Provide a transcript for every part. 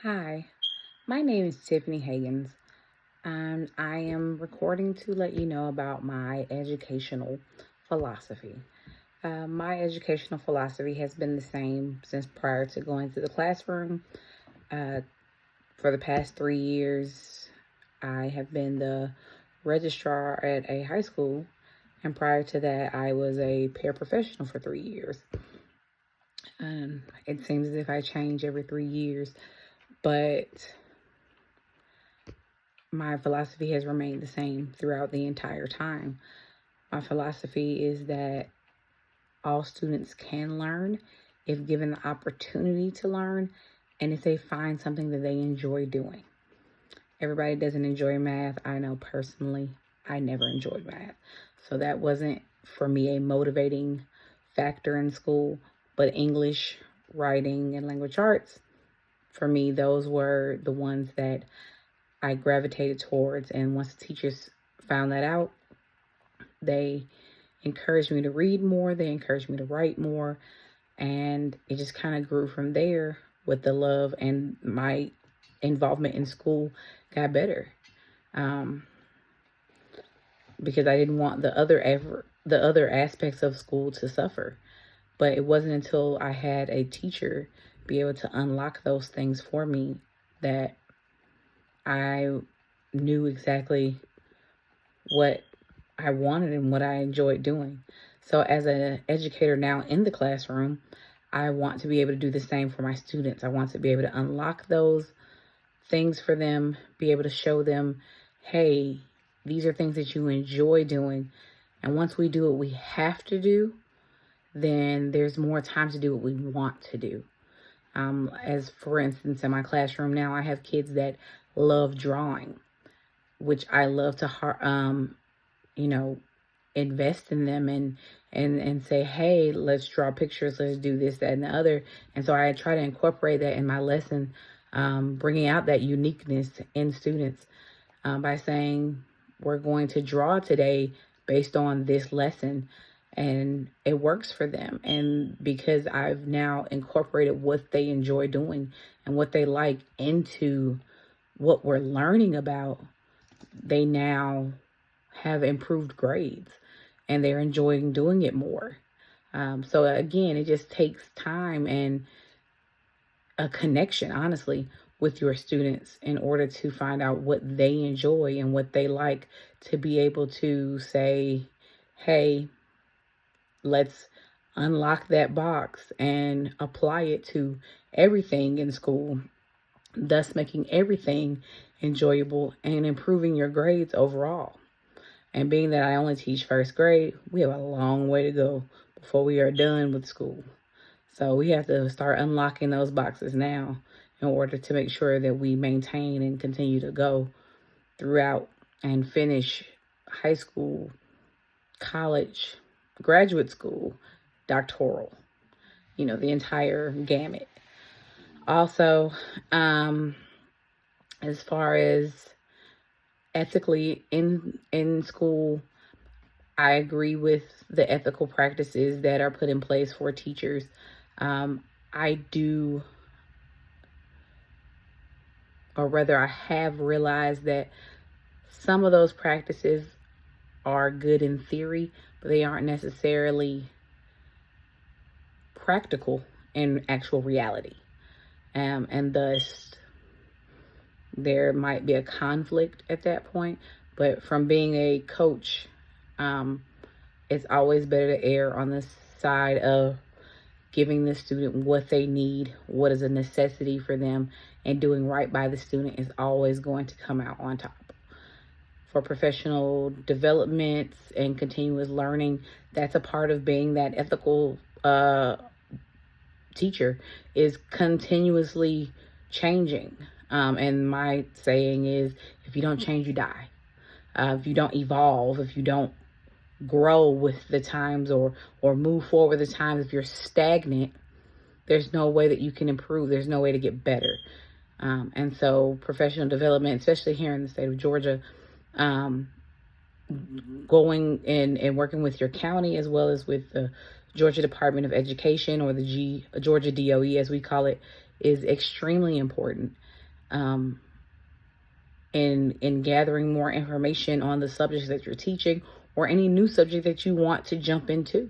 Hi, my name is Tiffany Higgins, and I am recording to let you know about my educational philosophy. My educational philosophy has been the same since prior to going to the classroom. Uh, for the past 3 years, I have been the registrar at a high school, and prior to that, I was a paraprofessional for 3 years. It seems as if I change every 3 years, but my philosophy has remained the same throughout the entire time. My philosophy is that all students can learn if given the opportunity to learn and if they find something that they enjoy doing. Everybody doesn't enjoy math. I know personally, I never enjoyed math. So that wasn't for me a motivating factor in school, but English, writing, and language arts, for me, those were the ones that I gravitated towards. And once the teachers found that out, they encouraged me to read more, they encouraged me to write more, and it just kind of grew from there with the love, and my involvement in school got better. Um, because I didn't want the other aspects of school to suffer. But it wasn't until I had a teacher be able to unlock those things for me that I knew exactly what I wanted and what I enjoyed doing. So as an educator now in the classroom, I want to be able to do the same for my students. I want to be able to unlock those things for them, be able to show them, hey, these are things that you enjoy doing. And once we do what we have to do, then there's more time to do what we want to do. As for instance, in my classroom now, I have kids that love drawing, which I love to you know, invest in them and say, hey, let's draw pictures, let's do this, that, and the other. And so I try to incorporate that in my lesson, bringing out that uniqueness in students by saying, we're going to draw today based on this lesson. And it works for them. And because I've now incorporated what they enjoy doing and what they like into what we're learning about, they now have improved grades and they're enjoying doing it more. So again, it just takes time and a connection, honestly, with your students in order to find out what they enjoy and what they like, to be able to say, hey, let's unlock that box and apply it to everything in school, thus making everything enjoyable and improving your grades overall. And being that I only teach first grade, we have a long way to go before we are done with school. So we have to start unlocking those boxes now in order to make sure that we maintain and continue to go throughout and finish high school, college, graduate school, doctoral, the entire gamut. Also, as far as ethically in school, I agree with the ethical practices that are put in place for teachers. I do, or rather, I have realized that some of those practices are good in theory, but they aren't necessarily practical in actual reality. And thus, there might be a conflict at that point. But from being a coach, it's always better to err on the side of giving the student what they need, what is a necessity for them, and doing right by the student is always going to come out on top. For professional development and continuous learning, that's a part of being that ethical teacher, is continuously changing. And my saying is, if you don't change, you die. If you don't evolve, if you don't grow with the times or move forward with the times, if you're stagnant, there's no way that you can improve. There's no way to get better. And so professional development, especially here in the state of Georgia, going and working with your county as well as with the Georgia Department of Education, or the Georgia DOE as we call it, is extremely important in gathering more information on the subjects that you're teaching or any new subject that you want to jump into.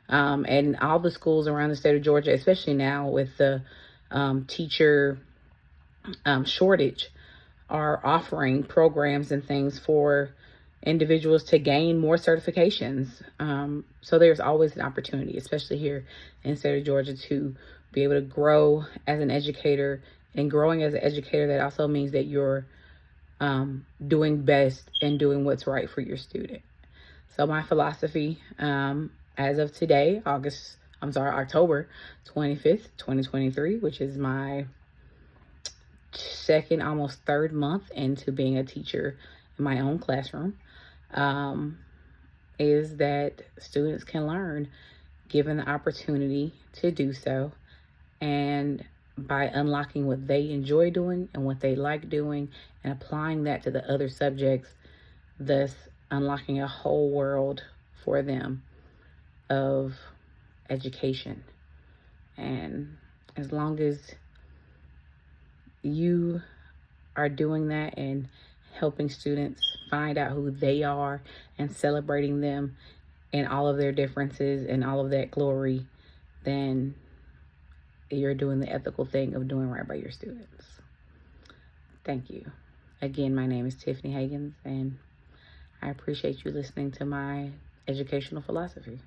And all the schools around the state of Georgia, especially now with the teacher shortage, are offering programs and things for individuals to gain more certifications. So there's always an opportunity, especially here in the state of Georgia, to be able to grow as an educator. And growing as an educator, that also means that you're doing best and doing what's right for your student. So my philosophy, as of today, October 25th, 2023, which is my second, almost third month into being a teacher in my own classroom, is that students can learn given the opportunity to do so, and by unlocking what they enjoy doing and what they like doing and applying that to the other subjects, thus unlocking a whole world for them of education. And as long as you are doing that and helping students find out who they are and celebrating them and all of their differences and all of that glory, then you're doing the ethical thing of doing right by your students. Thank you. Again, my name is Tiffany Hagans, and I appreciate you listening to my educational philosophy.